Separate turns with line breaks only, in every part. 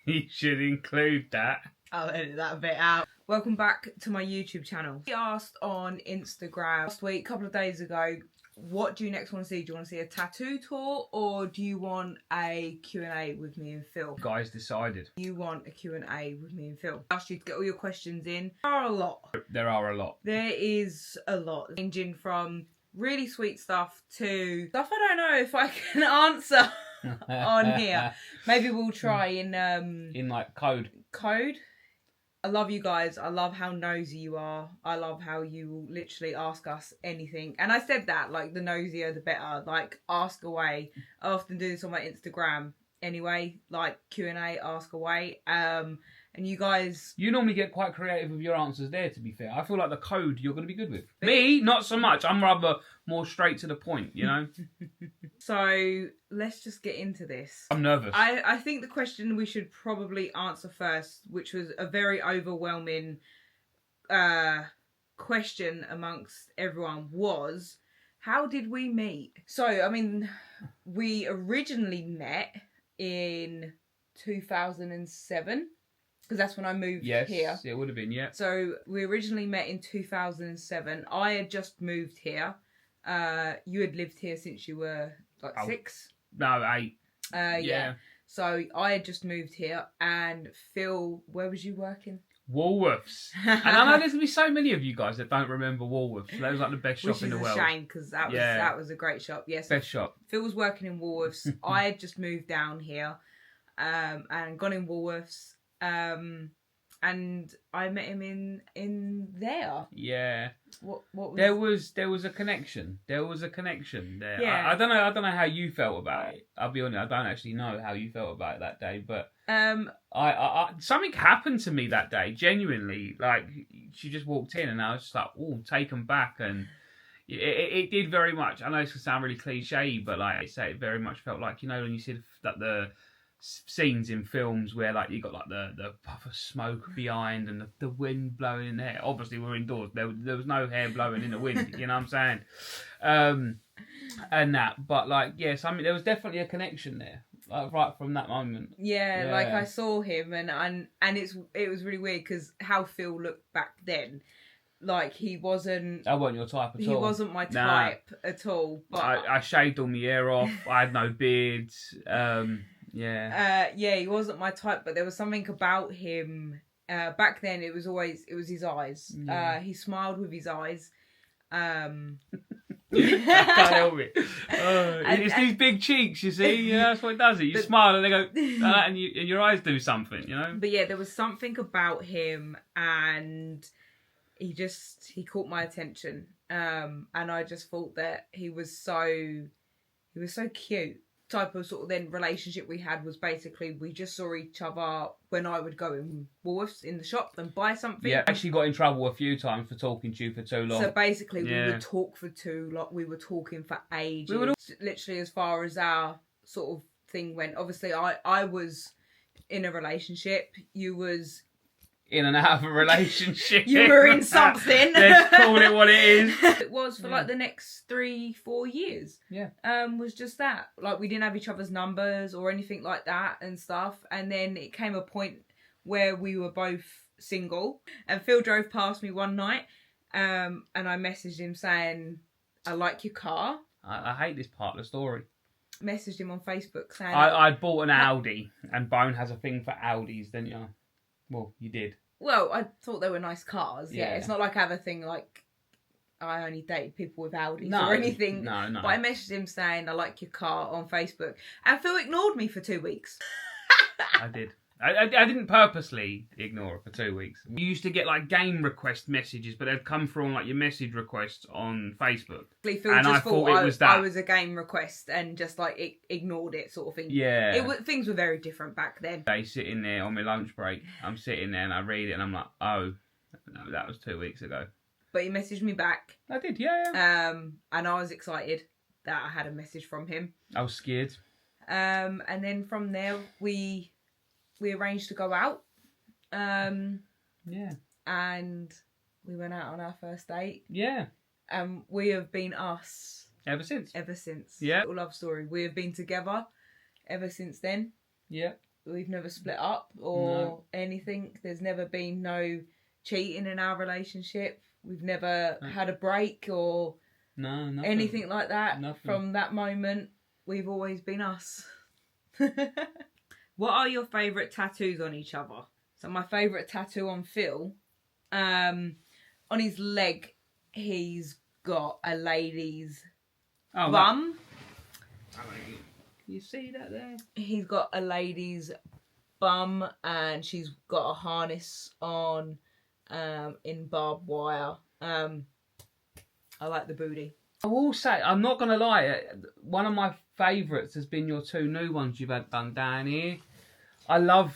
You should include that.
I'll edit that bit out. Welcome back to my YouTube channel. We asked on Instagram last week, a couple of days ago, what do you next want to see? Do you want to see a tattoo tour or do you want a Q&A with me and Phil?
Guys decided.
You want a Q&A with me and Phil. I asked you to get all your questions in. There are a lot.
There are a lot.
There is a lot. Ranging from really sweet stuff to stuff I don't know if I can answer on here. Maybe we'll try in
like code.
I love you guys. I love how nosy you are. I love how you will literally ask us anything. And I said that, like, the nosier the better. Like, ask away. I often do this on my Instagram anyway. Like, Q&A, ask away. And you guys...
You normally get quite creative with your answers there, to be fair. I feel like the code you're going to be good with. Me, not so much. I'm rather more straight to the point, you know?
So, let's just get into this.
I'm nervous.
I think the question we should probably answer first, which was a very overwhelming question amongst everyone, was, how did we meet? So, I mean, we originally met in 2007. Because that's when I moved here.
Yes, it would have been, yeah.
So we originally met in 2007. I had just moved here. You had lived here since you were, like, 6?
No, 8.
Yeah. So I had just moved here. And Phil, where was you working?
Woolworths. And I know there's going to be so many of you guys that don't remember Woolworths. That was like the best shop in the world.
Which is a shame, because that was a great shop. Yes.
Best shop.
Phil was working in Woolworths. I had just moved down here and gone in Woolworths. And I met him in there.
Yeah.
What was
there was a connection. There was a connection there.
Yeah.
I don't know how you felt about it. I'll be honest, I don't actually know how you felt about it that day, but I something happened to me that day, genuinely. Like, she just walked in and I was just like, oh, taken back, and it did very much. I know it's gonna sound really cliche, but like I say, it very much felt like, you know, when you see the scenes in films where, like, you got like the puff of smoke behind and the wind blowing in the hair. Obviously we're indoors, there was no hair blowing in the wind, you know what I'm saying? And that, but like, yes, I mean, there was definitely a connection there, like, right from that moment.
Yeah, like, I saw him and it was really weird because how Phil looked back then, like, he wasn't...
I wasn't your type at all.
He wasn't my type at all. But
I shaved all my hair off, I had no beard, yeah,
he wasn't my type, but there was something about him. Back then, it was his eyes.
Yeah.
He smiled with his eyes.
I can't help it. It's these big cheeks, you see. Yeah, that's what it does. You smile and they go, and your eyes do something, you know.
But yeah, there was something about him, and he caught my attention. And I just thought that he was so cute. Type of sort of then relationship we had was basically we just saw each other when I would go in Woolworths in the shop and buy something.
Yeah, actually got in trouble a few times for talking to you for too long.
So basically we would talk for too long. We were talking for ages. Literally as far as our sort of thing went. Obviously I was in a relationship. You was
in and out of a relationship.
You were in something.
Let's call it what it is.
It was for like the next 3-4 years.
Yeah.
Was just that. Like, we didn't have each other's numbers or anything like that and stuff. And then it came a point where we were both single. And Phil drove past me one night. And I messaged him saying, I like your car.
I hate this part of the story.
Messaged him on Facebook saying...
I'd bought an Audi. And Bone has a thing for Audis, didn't you? Well, you did.
Well, I thought they were nice cars. Yeah, it's not like I have a thing like I only date people with Audis or anything.
No.
But I messaged him saying I like your car on Facebook, and Phil ignored me for 2 weeks.
I did. I didn't purposely ignore it for 2 weeks. We used to get like game request messages, but they'd come from like your message requests on Facebook.
Phil and just thought it was that. I was a game request and just like ignored it, sort of thing.
Yeah.
Things were very different back then.
They sitting there on my lunch break. I'm sitting there and I read it and I'm like, oh, no, that was 2 weeks ago.
But he messaged me back.
I did, yeah.
And I was excited that I had a message from him.
I was scared.
And then from there we arranged to go out.
Yeah.
And we went out on our first date.
Yeah.
And we have been us.
Ever since.
Ever since.
Yeah.
Little love story. We have been together ever since then.
Yeah.
we've never split up or anything. There's never been no cheating in our relationship. We've never had a break or anything like that.
Nothing.
From that moment, we've always been us. What are your favourite tattoos on each other? So my favourite tattoo on Phil, on his leg, he's got a lady's bum.
You see that there?
He's got a lady's bum and she's got a harness on in barbed wire. I like the booty.
I will say, I'm not going to lie, one of my favourites has been your two new ones you've had done down here. I love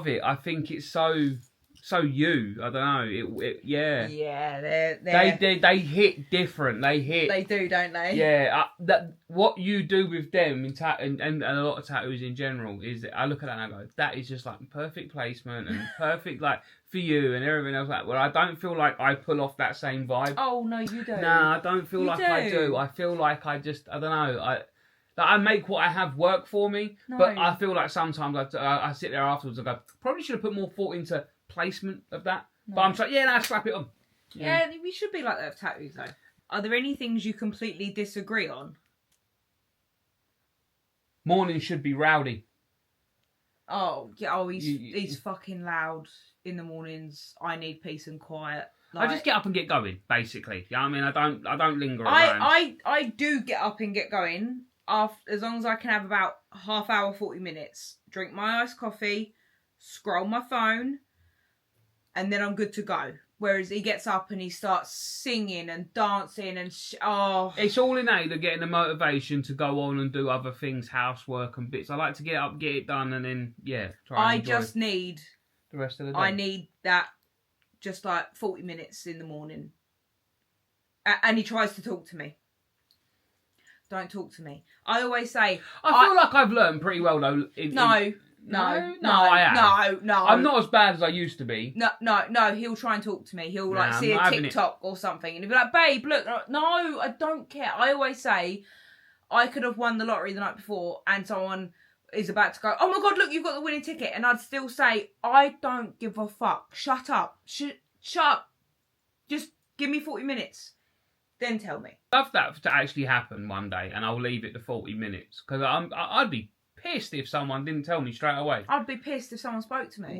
it. I think it's so you. I don't know. Yeah.
Yeah,
they hit different. They
do, don't they?
Yeah. That what you do with them and a lot of tattoos in general is I look at that and I go, that is just like perfect placement and perfect like for you and everything else like. Well, I don't feel like I pull off that same vibe.
Oh no, you don't.
Nah, I don't feel like I do. I feel like I don't know. I make what I have work for me, but I feel like sometimes I sit there afterwards and go, probably should have put more thought into placement of that. No. But I'm like, slap it on.
Yeah, we should be like that with tattoos though. Are there any things you completely disagree on?
Morning should be rowdy.
Oh, yeah. Oh, he's fucking loud in the mornings. I need peace and quiet.
Like, I just get up and get going, basically. You know what I mean? I don't linger around.
I do get up and get going. As long as I can have about half hour, 40 minutes, drink my iced coffee, scroll my phone, and then I'm good to go. Whereas he gets up and he starts singing and dancing and
It's all in aid of getting the motivation to go on and do other things, housework and bits. I like to get up, get it done, and then, try and enjoy
need
the rest of the day.
I need that just like 40 minutes in the morning. And he tries to talk to me. Don't talk to me. I always say...
I feel like I've learned pretty well, though.
No, I have. No.
I'm not as bad as I used to be.
No. He'll try and talk to me. He'll see a TikTok or something. And he'll be like, babe, look. No, I don't care. I always say, I could have won the lottery the night before and someone is about to go, oh my God, look, you've got the winning ticket. And I'd still say, I don't give a fuck. Shut up. Shut up. Just give me 40 minutes. Then tell me.
I'd love that to actually happen one day, and I'll leave it to 40 minutes. Because I'd be pissed if someone didn't tell me straight away.
I'd be pissed if someone spoke to me.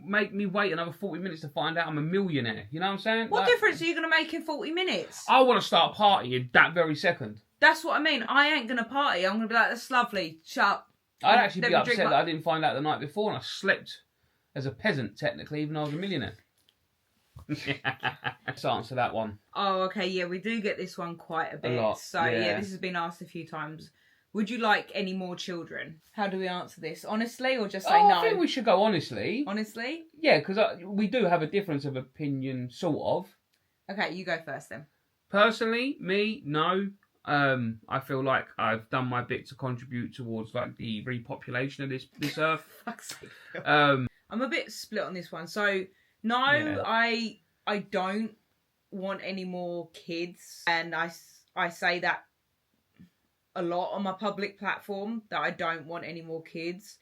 Make me wait another 40 minutes to find out I'm a millionaire. You know what I'm saying?
What difference are you going to make in 40 minutes?
I want to start partying that very second.
That's what I mean. I ain't going to party. I'm going to be like, that's lovely. Shut up.
I'd actually be upset that I didn't find out the night before and I slept as a peasant, technically, even though I was a millionaire. Let's answer that one.
Oh, okay, yeah, we do get this one quite a bit. A lot, so yeah, this has been asked a few times. Would you like any more children? How do we answer this? Honestly, or just say no?
I think we should go honestly.
Honestly?
Yeah, because we do have a difference of opinion, sort of.
Okay, you go first then.
Personally, me, no. I feel like I've done my bit to contribute towards like the repopulation of this earth.
Fuck's sake. I'm a bit split on this one. So no, I don't want any more kids, and I say that a lot on my public platform that I don't want any more kids.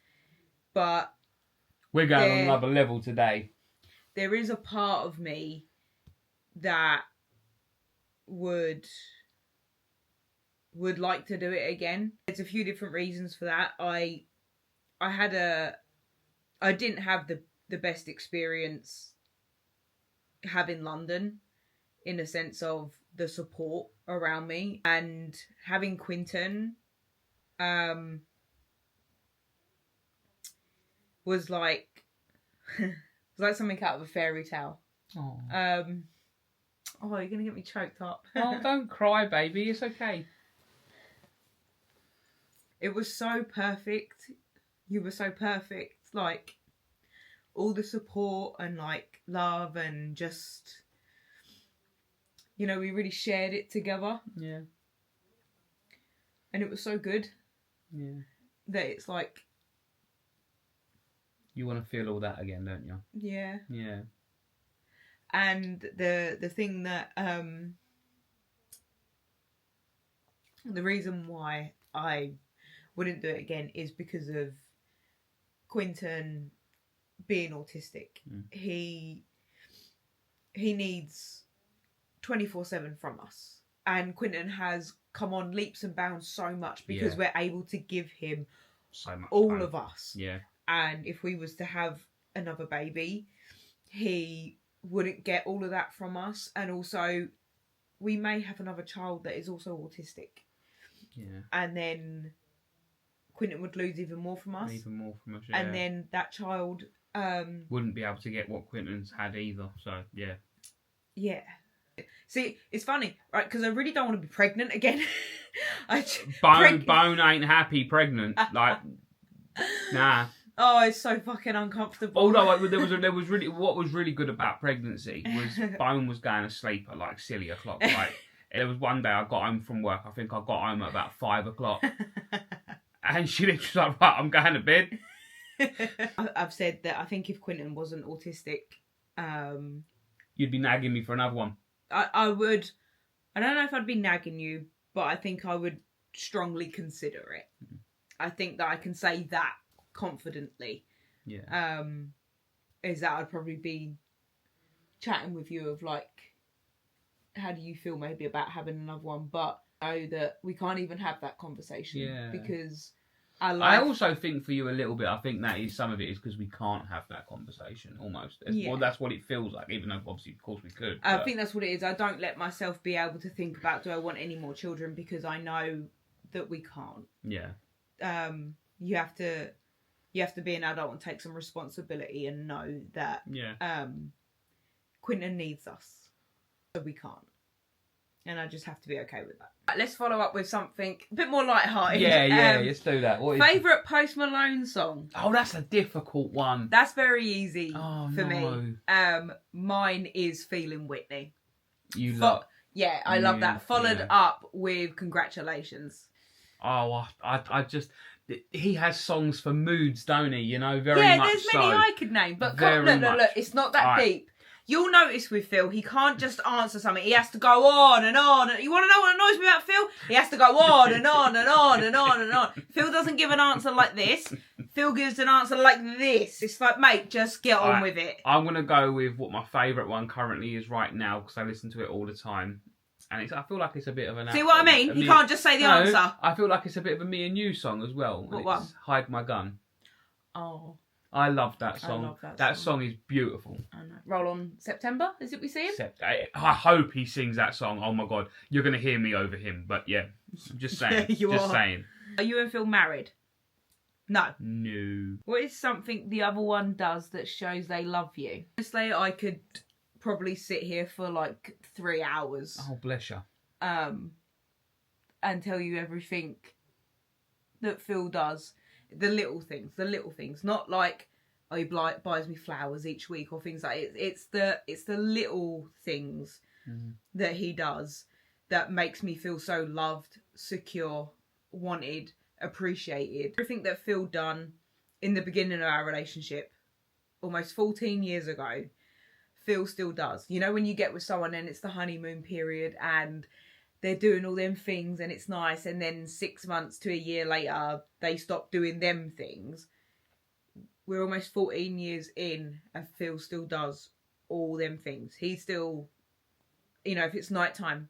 But
we're going on another level today.
There is a part of me that would like to do it again. There's a few different reasons for that. I didn't have the best experience having London, in the sense of the support around me, and having Quinton was like something out of a fairy tale.
Oh,
you're gonna get me choked up.
Oh, don't cry, baby. It's okay.
It was so perfect. You were so perfect. Like, all the support and like love and just, we really shared it together.
Yeah.
And it was so good.
Yeah.
That it's like,
you want to feel all that again, don't you?
Yeah.
Yeah.
And the thing that the reason why I wouldn't do it again is because of Quinton being autistic, he needs 24/7 from us, and Quinton has come on leaps and bounds so much because we're able to give him
so much
all
time.
of us.
Yeah.
And if we was to have another baby, he wouldn't get all of that from us, and also we may have another child that is also autistic.
Yeah.
And then Quinton would lose even more from us.
Even more from us, yeah.
And then that child
wouldn't be able to get what Quinton's had either. So, yeah.
Yeah. See, it's funny, right? Because I really don't want to be pregnant again.
Bone ain't happy pregnant. Like, nah.
Oh, it's so fucking uncomfortable.
Although there was really what was really good about pregnancy was Bone was going to sleep at like silly o'clock. Like there was one day I got home from work. I think I got home at about 5 o'clock, and she literally was like, "Right, I'm going to bed."
I've said that I think if Quinton wasn't autistic,
you'd be nagging me for another one.
I would. I don't know if I'd be nagging you, but I think I would strongly consider it. I think that I can say that confidently.
Yeah.
Is that I'd probably be chatting with you of like, how do you feel maybe about having another one? But I know that we can't even have that conversation because
I also think for you a little bit, I think that is some of it is because we can't have that conversation almost. Well, that's what it feels like, even though obviously, of course, we could.
I think that's what it is. I don't let myself be able to think about, do I want any more children? Because I know that we can't.
Yeah.
You have to be an adult and take some responsibility and know that Quinton needs us. So we can't. And I just have to be okay with that. Right, let's follow up with something a bit more lighthearted.
Yeah, let's do that. What is
favourite Post Malone song?
Oh, that's a difficult one.
That's very easy for me. Mine is Feeling Whitney. Yeah, I love that. Followed up with Congratulations.
Oh, I just... He has songs for moods, don't he? You know, very much so.
Yeah, there's many I could name. But look, it's not that deep. You'll notice with Phil, he can't just answer something. He has to go on and on. You want to know what annoys me about Phil? He has to go on and on and on and on and on. Phil doesn't give an answer like this. Phil gives an answer like this. It's like, mate, just get on with it.
I'm going to go with what my favourite one currently is right now because I listen to it all the time. And I feel like it's a bit of an...
See what I mean? You can't just say the answer.
I feel like it's a bit of a me and you song as well.
What one?
Hide My Gun.
Oh.
I love that song.
I love
that song is beautiful.
I know. Roll On September, is it we see him?
I hope he sings that song. Oh my God. You're going to hear me over him. But yeah, just saying. Saying.
Are you and Phil married? No.
No.
What is something the other one does that shows they love you? Honestly, I could probably sit here for like 3 hours.
Oh, bless you.
And tell you everything that Phil does. The little things. Not like, oh, he buys me flowers each week or things like it. It's the little things that he does that makes me feel so loved, secure, wanted, appreciated. Everything that Phil done in the beginning of our relationship, almost 14 years ago, Phil still does. You know, when you get with someone and it's the honeymoon period and they're doing all them things and it's nice, and then 6 months to a year later they stop doing them things. We're almost 14 years in and Phil still does all them things. He still, you know, if it's nighttime,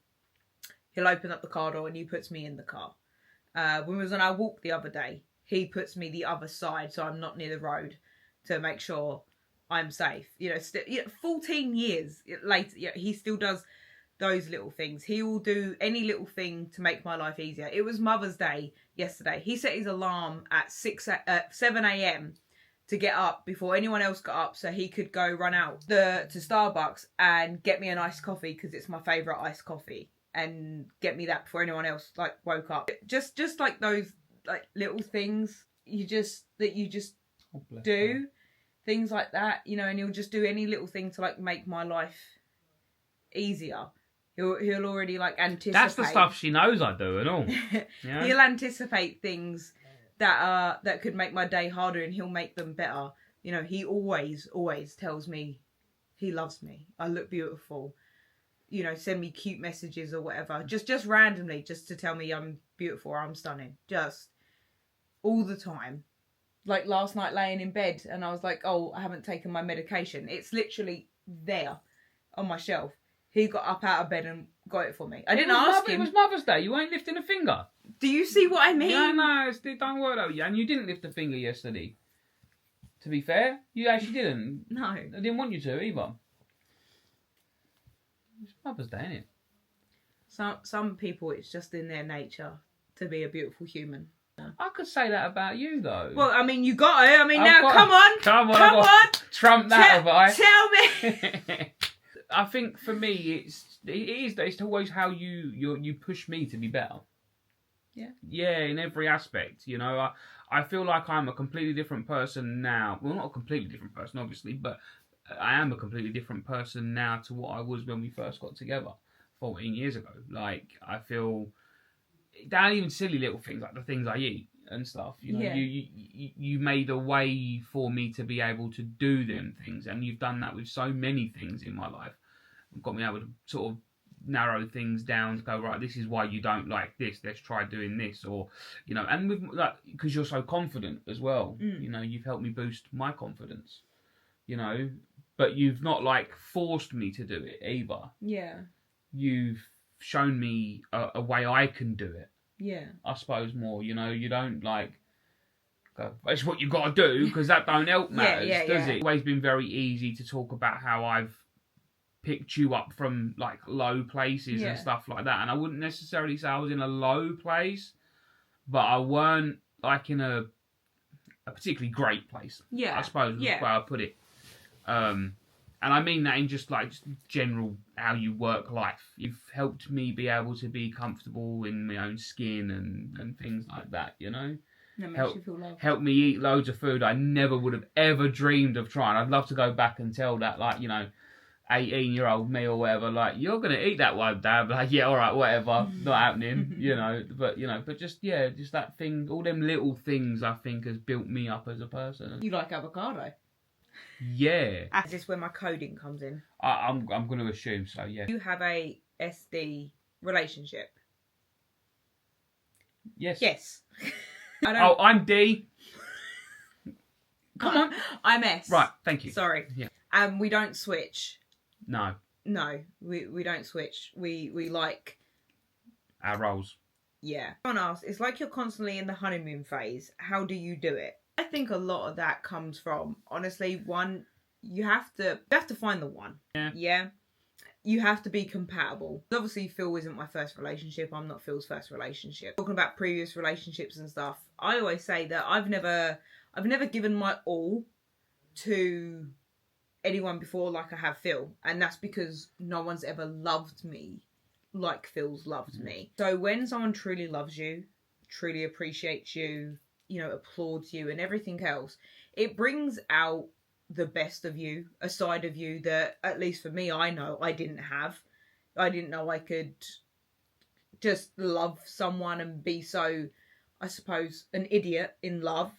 he'll open up the car door and he puts me in the car. When we was on our walk the other day, he puts me the other side so I'm not near the road to make sure I'm safe. You know, 14 years later, he still does those little things. He will do any little thing to make my life easier. It was Mother's Day yesterday. He set his alarm at 7 a.m. to get up before anyone else got up so he could go run out to Starbucks and get me an iced coffee because it's my favourite iced coffee, and get me that before anyone else like woke up. Just like those like little things you just do. Things like that, you know, and he'll just do any little thing to like make my life easier. He'll already like anticipate.
That's the stuff she knows I do and all. Yeah.
He'll anticipate things that could make my day harder, and he'll make them better. You know, he always tells me he loves me. I look beautiful. You know, send me cute messages or whatever. Just randomly, just to tell me I'm beautiful or I'm stunning. Just all the time. like last night laying in bed and I was like, oh, I haven't taken my medication. It's literally there on my shelf. He got up out of bed and got it for me. I didn't ask him.
It was Mother's Day. You ain't lifting a finger.
Do you see what I mean?
Yeah, no, it don't work that way. And you didn't lift a finger yesterday. To be fair, you actually didn't.
No.
I didn't want you to either. It's Mother's Day, isn't it?
Some people, it's just in their nature to be a beautiful human.
I could say that about you, though.
Well, I mean, you got it. I mean, come on.
Come on. Trump that, have I?
Tell me.
I think for me, it's always how you push me to be better.
Yeah.
Yeah, in every aspect. You know, I feel like I'm a completely different person now. Well, not a completely different person, obviously, but I am a completely different person now to what I was when we first got together 14 years ago. Like, I feel down even silly little things like the things I eat and stuff. You know, you made a way for me to be able to do them things, and you've done that with so many things in my life. You've got me able to sort of narrow things down to go, right, this is why you don't like this, let's try doing this, or, you know, and with like, because you're so confident as well, you know, you've helped me boost my confidence, you know, but you've not like forced me to do it either.
Yeah.
You've shown me a way I can do it.
Yeah.
I suppose more, you know, you don't like go, it's what you got to do, because that don't help matters, does it? It's always been very easy to talk about how I've picked you up from like low places and stuff like that, and I wouldn't necessarily say I was in a low place, but I weren't like in a particularly great place. I suppose is the way I put it. And I mean that in just general how you work life. You've helped me be able to be comfortable in my own skin and things like that, you know.
That makes you feel loved.
Help me eat loads of food I never would have ever dreamed of trying. I'd love to go back and tell that, like, you know, 18-year-old me or whatever, like, you're gonna eat that one, Dad. Like, yeah, all right, whatever, not happening, you know. But just that thing, all them little things, I think, has built me up as a person.
You like avocado?
Yeah.
Is this where my coding comes in?
I'm going to assume so. Yeah.
You have a SD relationship.
Yes.
Yes.
I'm D. Come on.
I'm S.
Right. Thank you.
Sorry.
Yeah.
And we don't switch.
No,
we don't switch. We like
our roles.
Yeah. Someone asked, it's like you're constantly in the honeymoon phase. How do you do it? I think a lot of that comes from, honestly, one, you have to find the one.
Yeah.
Yeah. You have to be compatible. Obviously, Phil isn't my first relationship. I'm not Phil's first relationship. Talking about previous relationships and stuff, I always say that I've never given my all to anyone before like I have Phil, and that's because no one's ever loved me like Phil's loved me. So when someone truly loves you, truly appreciates you, you know, applauds you and everything else, it brings out the best of you, a side of you that, at least for me, I know I didn't have. I didn't know I could just love someone and be so, I suppose, an idiot in love.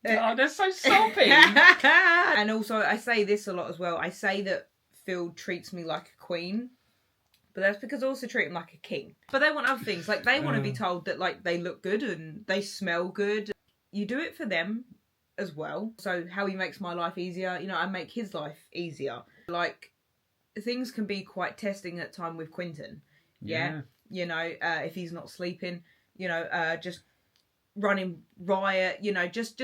Oh, that's so soppy.
And also, I say this a lot as well. I say that Phil treats me like a queen, but that's because I also treat him like a king. But they want other things. Like, they want to be told that, like, they look good and they smell good. You do it for them as well. So how he makes my life easier, you know, I make his life easier. Like, things can be quite testing at time with Quinton. Yeah. You know, if he's not sleeping, you know, just running riot, you know, just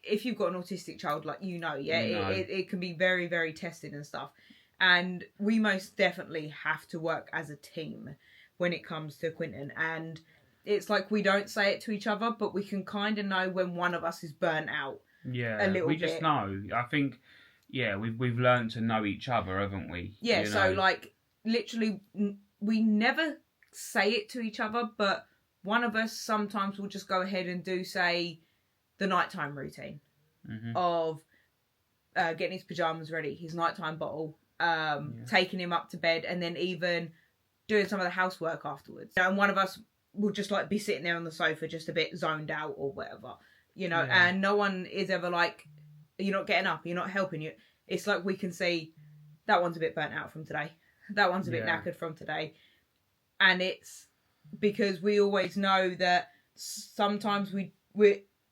if you've got an autistic child, like, you know, it can be very, very testing and stuff. And we most definitely have to work as a team when it comes to Quinton. And it's like we don't say it to each other, but we can kind of know when one of us is burnt out.
Yeah,
a little bit.
We just know. I think, we've learned to know each other, haven't we?
Yeah, so like literally, we never say it to each other, but one of us sometimes will just go ahead and do, say, the nighttime routine of getting his pajamas ready, his nighttime bottle, taking him up to bed, and then even doing some of the housework afterwards. And one of us will just like be sitting there on the sofa just a bit zoned out or whatever, you know, and no one is ever like, you're not getting up, you're not helping you. It's like we can see that one's a bit burnt out from today, that one's a bit knackered from today. And it's because we always know that sometimes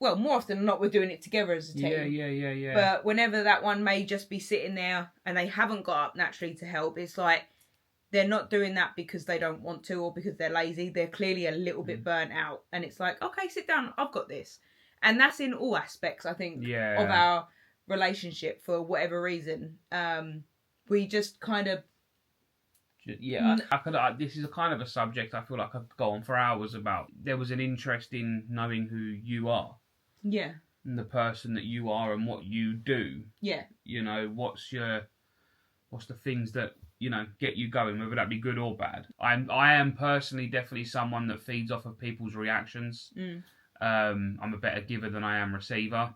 well, more often than not, we're doing it together as a team.
Yeah.
But whenever that one may just be sitting there and they haven't got up naturally to help, it's like they're not doing that because they don't want to or because they're lazy. They're clearly a little bit burnt out. And it's like, okay, sit down. I've got this. And that's in all aspects, I think, of our relationship for whatever reason. We just kind of...
Yeah, this is a kind of a subject I feel like I could go on for hours about. There was an interest in knowing who you are.
Yeah.
And the person that you are and what you do.
Yeah.
You know, what's the things that, you know, get you going, whether that be good or bad. I am personally definitely someone that feeds off of people's reactions. I'm a better giver than I am receiver.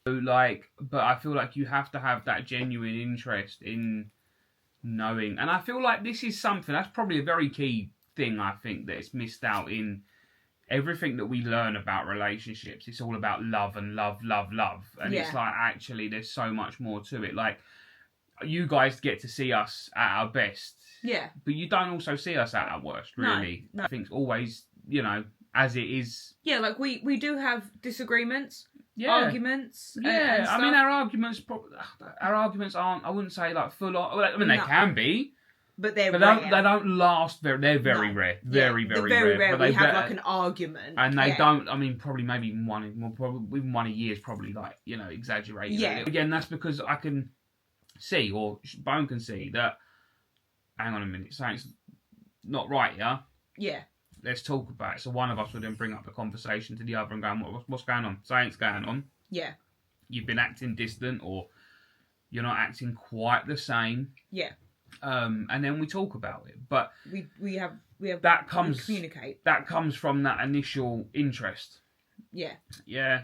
But I feel like you have to have that genuine interest in knowing. And I feel like this is something, that's probably a very key thing, I think, that's missed out in everything that we learn about relationships. It's all about love and love. And it's like, actually, there's so much more to it. Like, you guys get to see us at our best.
Yeah.
But you don't also see us at our worst, really.
No.
I think it's always, you know, as it is.
Yeah, like we do have disagreements. Arguments.
Yeah, I mean, our arguments aren't, I wouldn't say like full on. I mean, they can be.
But they
don't last very. They're very rare. Very rare.
But we have like an argument,
and they don't. I mean, probably maybe even one a year is probably like, you know, exaggerated.
Yeah.
Again, that's because I can see, or Bone can see that. Hang on a minute, something's not right.
Yeah.
Let's talk about it. So one of us would then bring up the conversation to the other and go, what's going on? Something's going on.
Yeah.
You've been acting distant, or you're not acting quite the same.
Yeah.
And then we talk about it. But
we have
that comes,
we communicate.
That comes from that initial interest.
Yeah.
Yeah.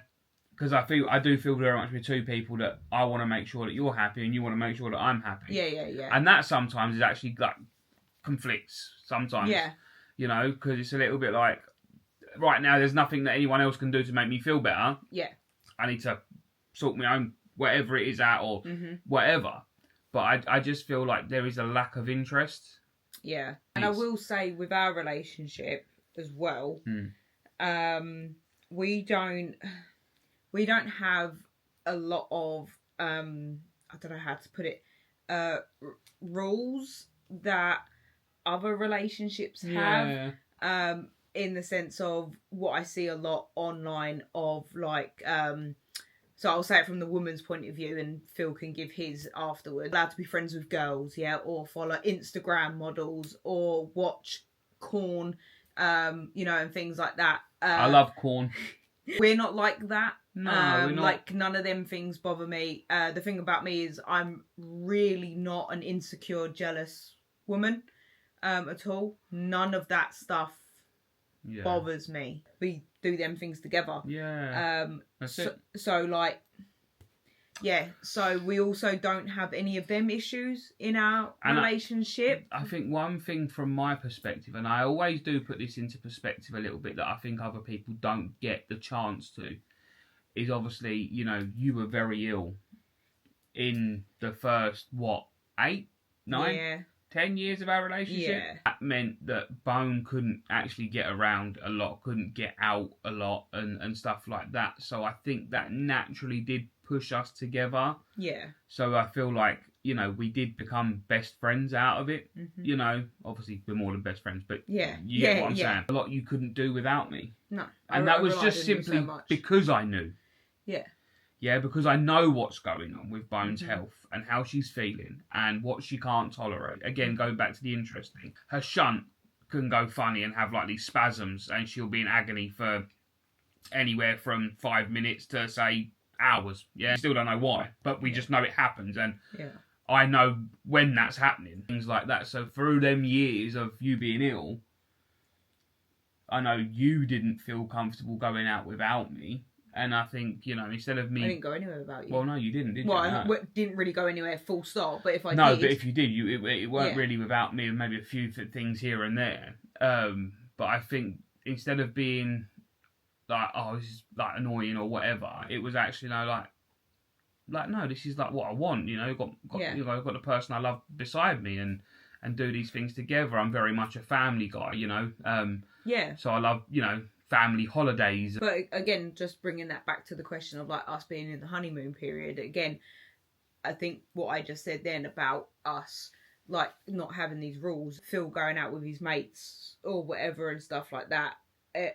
Because I do feel very much with two people that I want to make sure that you're happy and you want to make sure that I'm happy.
Yeah.
And that sometimes is actually like conflicts sometimes.
Yeah.
You know, because it's a little bit like, right now there's nothing that anyone else can do to make me feel better.
Yeah.
I need to sort my own, whatever it is at, or whatever. But I just feel like there is a lack of interest.
Yeah. And I will say with our relationship as well, we don't have a lot of, I don't know how to put it, rules that other relationships have, in the sense of what I see a lot online of like, so I'll say it from the woman's point of view and Phil can give his afterwards. Allowed to be friends with girls, or follow Instagram models or watch corn, you know, and things like that.
I love corn.
We're not like that.
No, we're not.
Like, none of them things bother me. The thing about me is I'm really not an insecure, jealous woman. At all. None of that stuff bothers me. We do them things together.
Yeah.
So like, so we also don't have any of them issues in our relationship.
I think one thing from my perspective, and I always do put this into perspective a little bit, that I think other people don't get the chance to, is obviously, you know, you were very ill in the first, 8, 9, 10 years of our relationship.
Yeah.
That meant that Bone couldn't actually get around a lot, couldn't get out a lot and stuff like that. So I think that naturally did push us together.
Yeah.
So I feel like, you know, we did become best friends out of it. You know, obviously we're more than best friends, but you get what I'm saying. A lot you couldn't do without me.
No.
And that was just simply because I knew.
Yeah.
Yeah, because I know what's going on with Bone's health and how she's feeling and what she can't tolerate. Again, going back to the interest thing. Her shunt can go funny and have like these spasms, and she'll be in agony for anywhere from 5 minutes to, say, hours. Yeah, still don't know why, but we just know it happens, and I know when that's happening. Things like that. So through them years of you being ill, I know you didn't feel comfortable going out without me. And I think, you know, instead of me...
I didn't go anywhere without you.
Well, no, you didn't, did you?
Well,
No.
I didn't really go anywhere full stop, but if I did...
No, but if you did, it weren't really without me, and maybe a few things here and there. But I think instead of being like, oh, this is like annoying or whatever, it was actually, you know, like no, this is like what I want, you know, got you know, I've got the person I love beside me, and and do these things together. I'm very much a family guy, you know.
Yeah.
So I love, you know, family holidays.
But again, just bringing that back to the question of like us being in the honeymoon period, again, I think what I just said then about us like not having these rules, Phil going out with his mates or whatever and stuff like that.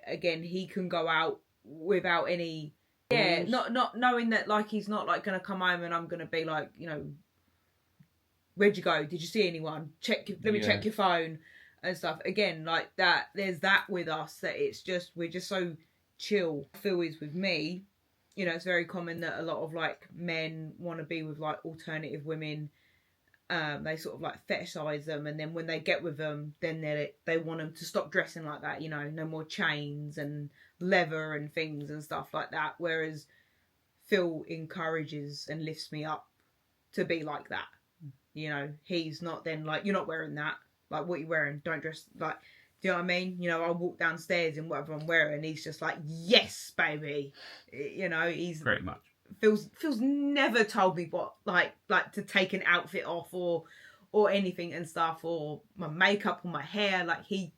Again, he can go out without any, not knowing that like he's not like gonna come home and I'm gonna be like, you know, where'd you go? Did you see anyone? Let me check your phone and stuff. Again, like that. There's that with us that it's just we're just so chill. Phil is with me. You know, it's very common that a lot of like men want to be with like alternative women. They sort of like fetishize them, and then when they get with them, then they want them to stop dressing like that. You know, no more chains and leather and things and stuff like that. Whereas Phil encourages and lifts me up to be like that. You know, he's not then like, you're not wearing that. Like, what are you wearing? Don't dress like. Do you know what I mean? You know, I'll walk downstairs in whatever I'm wearing. And he's just like, yes, baby. You know, he's
pretty much.
Phil's never told me what like to take an outfit off or anything and stuff, or my makeup or my hair. Like, he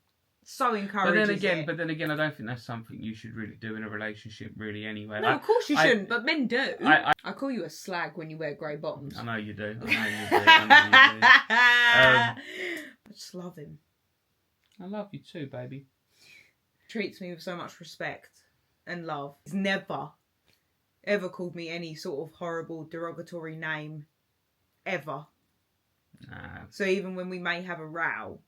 so encourages
But then again, I don't think that's something you should really do in a relationship, really. Anyway,
no, of course you shouldn't. But men do. I call you a slag when you wear grey bottoms.
I know you do.
I just love him.
I love you too, baby.
Treats me with so much respect and love. He's never ever called me any sort of horrible derogatory name ever.
Nah.
So even when we may have a row,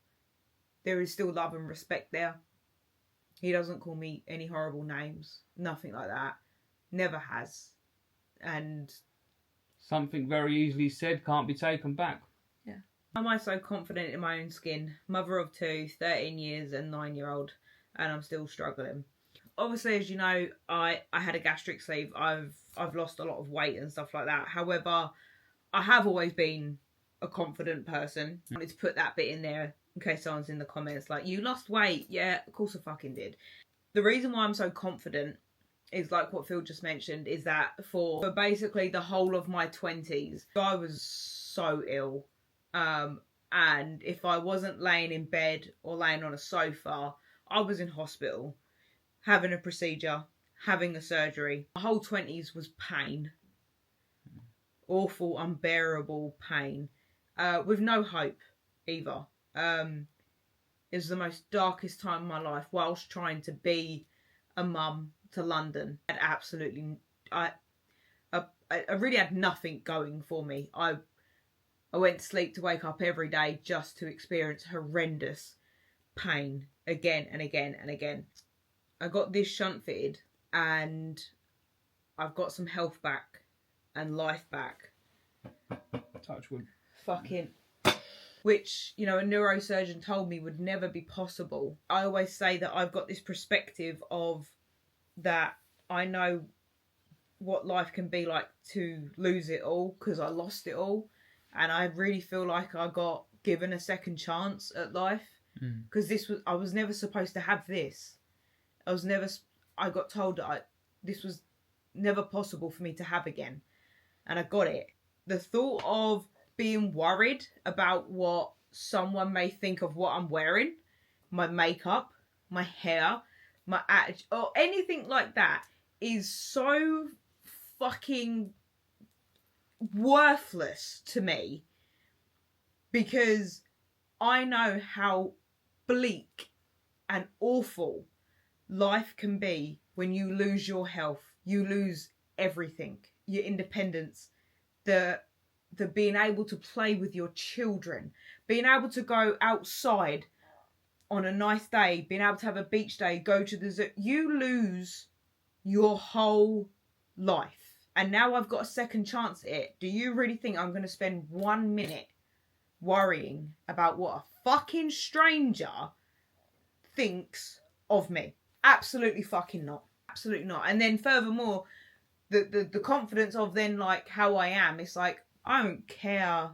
there is still love and respect there. He doesn't call me any horrible names, nothing like that, never has. And
something very easily said can't be taken back.
Yeah. Am I so confident in my own skin? Mother of two, 13 years and 9-year-old, and I'm still struggling. Obviously, as you know, I had a gastric sleeve. I've lost a lot of weight and stuff like that. However, I have always been a confident person. I wanted to put that bit in there in case someone's in the comments like, you lost weight. Yeah, of course I fucking did. The reason why I'm so confident is like what Phil just mentioned, is that for basically the whole of my 20s, I was so ill. And if I wasn't laying in bed or laying on a sofa, I was in hospital, having a procedure, having a surgery. My whole 20s was pain. Awful, unbearable pain. With no hope either. It was the most darkest time of my life whilst trying to be a mum to London. I really had nothing going for me. I went to sleep to wake up every day just to experience horrendous pain again and again and again. I got this shunt fitted and I've got some health back and life back.
Touch wood.
Fucking. Which, you know, a neurosurgeon told me would never be possible. I always say that I've got this perspective of that I know what life can be like to lose it all because I lost it all. And I really feel like I got given a second chance at life because I was never supposed to have this. I got told that this was never possible for me to have again. And I got it. The thought of being worried about what someone may think of what I'm wearing, my makeup, my hair, my attitude, or anything like that is so fucking worthless to me, because I know how bleak and awful life can be when you lose your health, you lose everything, your independence, the being able to play with your children, being able to go outside on a nice day, being able to have a beach day, go to the zoo. You lose your whole life. And now I've got a second chance at it. Do you really think I'm going to spend 1 minute worrying about what a fucking stranger thinks of me? Absolutely fucking not. Absolutely not. And then furthermore, the confidence of then like how I am, it's like, I don't care,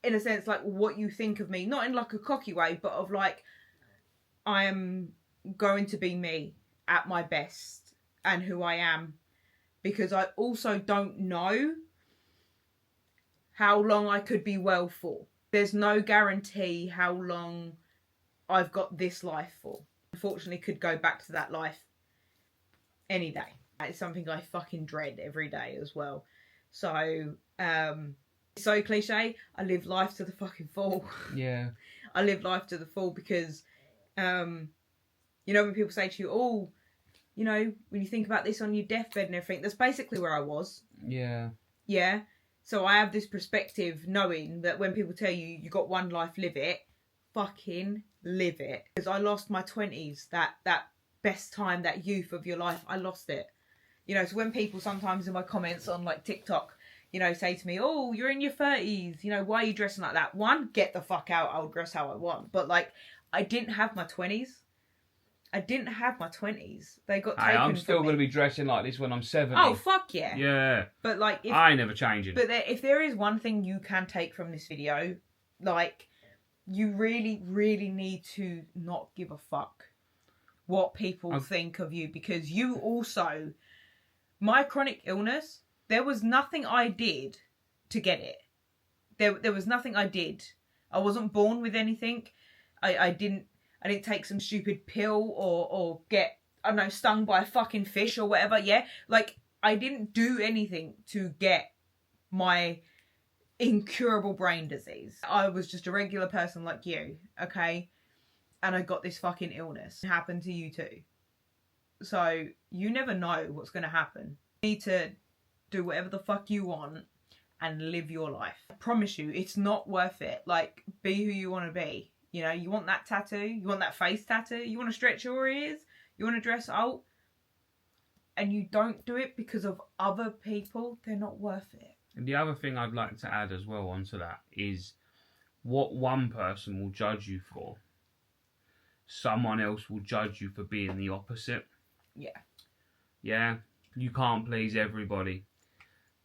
in a sense, like what you think of me. Not in like a cocky way, but of like, I am going to be me at my best and who I am. Because I also don't know how long I could be well for. There's no guarantee how long I've got this life for. Unfortunately, could go back to that life any day. It's something I fucking dread every day as well. So, so cliche, I live life to the fucking full.
Yeah.
I live life to the full because, you know, when people say to you, oh, you know, when you think about this on your deathbed and everything, that's basically where I was.
Yeah.
Yeah. So I have this perspective knowing that when people tell you, you got one life, live it, fucking live it. Because I lost my 20s, that best time, that youth of your life, I lost it. You know, so when people sometimes in my comments on like TikTok, you know, say to me, oh, you're in your 30s, you know, why are you dressing like that? One, get the fuck out, I'll dress how I want. But like, I didn't have my 20s. I didn't have my 20s. They got taken
I'm still
from me.
going to be dressing like this when I'm 70.
Oh, fuck yeah.
Yeah.
But like,
I ain't never changing.
But if there is one thing you can take from this video, like, you really, really need to not give a fuck what people think of you. Because you also, my chronic illness, there was nothing I did to get it. There was nothing I did. I wasn't born with anything. I didn't take some stupid pill or get, I don't know, stung by a fucking fish or whatever. Yeah. Like, I didn't do anything to get my incurable brain disease. I was just a regular person like you. Okay. And I got this fucking illness. It happened to you too. So you never know what's going to happen. You need to do whatever the fuck you want and live your life. I promise you, it's not worth it. Like, be who you want to be. You know, you want that tattoo? You want that face tattoo? You want to stretch your ears? You want to dress out? And you don't do it because of other people, they're not worth it.
And the other thing I'd like to add as well onto that is what one person will judge you for, someone else will judge you for being the opposite.
Yeah.
Yeah? You can't please everybody.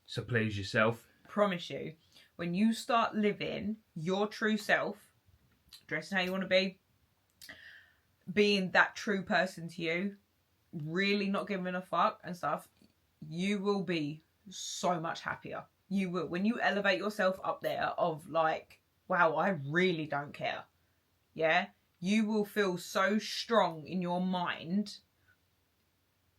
So please yourself.
I promise you, when you start living your true self, dressing how you want to be, being that true person to you, really not giving a fuck and stuff, you will be so much happier. You will. When you elevate yourself up there of like, wow, I really don't care. Yeah? You will feel so strong in your mind.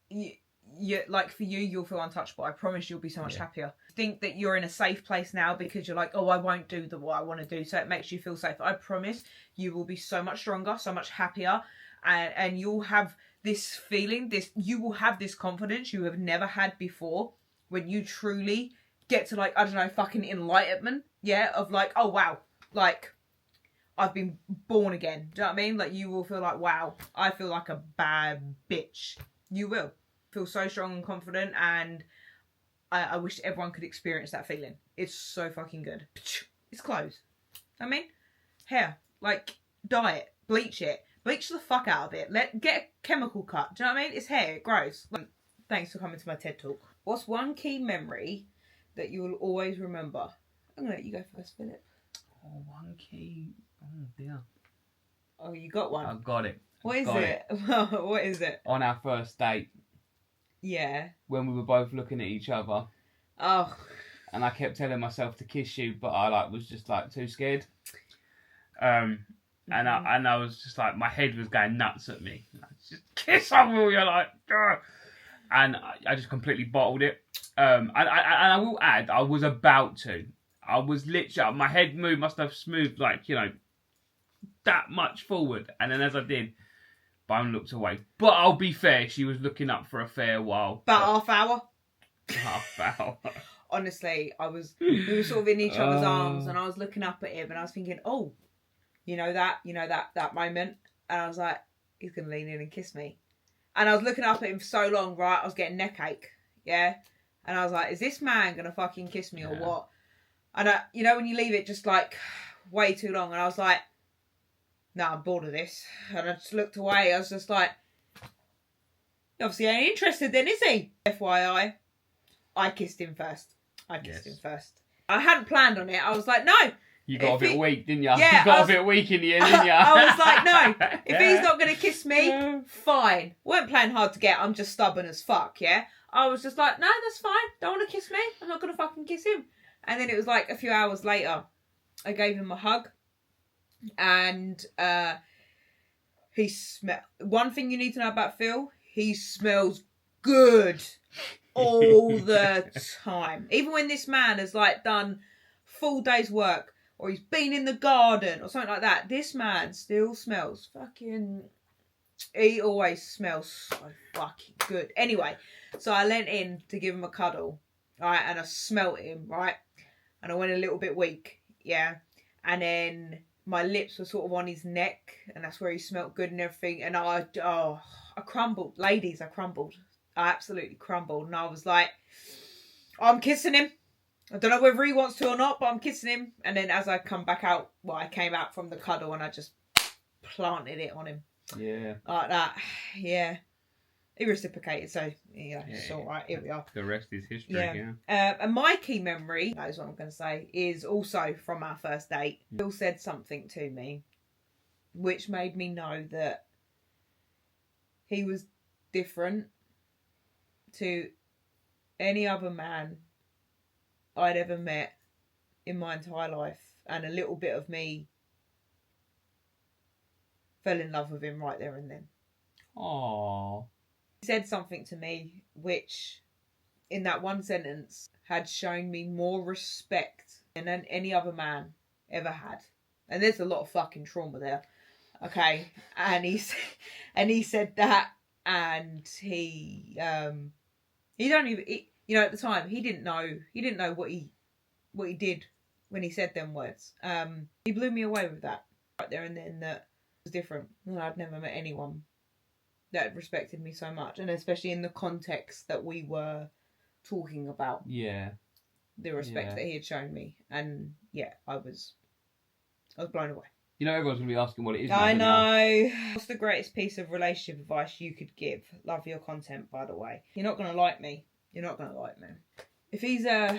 You like, for you, you'll feel untouchable. I promise you'll be so much happier. Think that you're in a safe place now because you're like, oh, I won't do what I want to do, so it makes you feel safe. I promise you will be so much stronger, so much happier, and you'll have this feeling, you will have this confidence you have never had before when you truly get to, like, I don't know, fucking enlightenment, yeah, of like, oh wow, like, I've been born again. Do you know what I mean? Like, you will feel like, wow, I feel like a bad bitch. You will feel so strong and confident, and I wish everyone could experience that feeling. It's so fucking good. It's clothes. I mean, hair, like, dye it, bleach the fuck out of it. Get a chemical cut. Do you know what I mean? It's hair, it grows. Thanks for coming to my TED Talk. What's one key memory that you will always remember? I'm gonna let you go first, Philip.
Oh, one key. Oh dear.
Oh, you got one.
I got it.
What is it? What is it?
On our first date.
Yeah.
When we were both looking at each other.
Oh.
And I kept telling myself to kiss you, but I was just too scared. And I was just like, my head was going nuts at me. Like, just kiss on me, you're like, Ugh. And I just completely bottled it. And I will add, I was about to. I was literally, my head must have moved that much forward. And then as I did, Bone looked away. But I'll be fair, she was looking up for a fair while.
About half hour?
Half hour.
Honestly, we were sort of in each other's arms, and I was looking up at him, and I was thinking, oh, you know that moment? And I was like, he's going to lean in and kiss me. And I was looking up at him for so long, right? I was getting neck ache, yeah? And I was like, is this man going to fucking kiss me or what? And you know when you leave it just like way too long, and I was like, no, I'm bored of this. And I just looked away. I was just like, obviously ain't interested then, is he? FYI, I kissed him first. I hadn't planned on it. I was like, no.
You got a bit weak, didn't you?
Yeah,
you got a bit weak in the end, didn't you?
I was like, no. If he's not going to kiss me, fine. Weren't playing hard to get. I'm just stubborn as fuck, yeah? I was just like, no, that's fine. Don't want to kiss me. I'm not going to fucking kiss him. And then it was like a few hours later, I gave him a hug. And he smelled... One thing you need to know about Phil, he smells good all the time. Even when this man has like done full day's work, or he's been in the garden or something like that, this man still smells fucking... He always smells so fucking good. Anyway, so I leant in to give him a cuddle, right, and I smelt him, right, and I went a little bit weak, yeah, and then my lips were sort of on his neck, and that's where he smelt good and everything, and I crumbled. Ladies, I crumbled. I absolutely crumbled, and I was like, I'm kissing him. I don't know whether he wants to or not, but I'm kissing him. And then as I come back out, well, I came out from the cuddle and I just planted it on him.
Yeah.
Like that. Yeah. He reciprocated, so yeah, it's all right. Here we are.
The rest is history, yeah.
And my key memory, that is what I'm going to say, is also from our first date. Phil said something to me which made me know that he was different to any other man I'd ever met in my entire life, and a little bit of me fell in love with him right there and then.
Aww.
He said something to me which, in that one sentence, had shown me more respect than any other man ever had. And there's a lot of fucking trauma there. Okay, and he said that, and he don't even... You know, at the time, he didn't know what he did when he said them words. He blew me away with that right there and then. That was different, and I'd never met anyone that respected me so much, and especially in the context that we were talking about.
Yeah,
the respect that he had shown me, and yeah, I was blown away.
You know, everyone's gonna be asking what it is.
I know. What's the greatest piece of relationship advice you could give? Love your content, by the way. You're not gonna like me. You're not going to like me. If he's a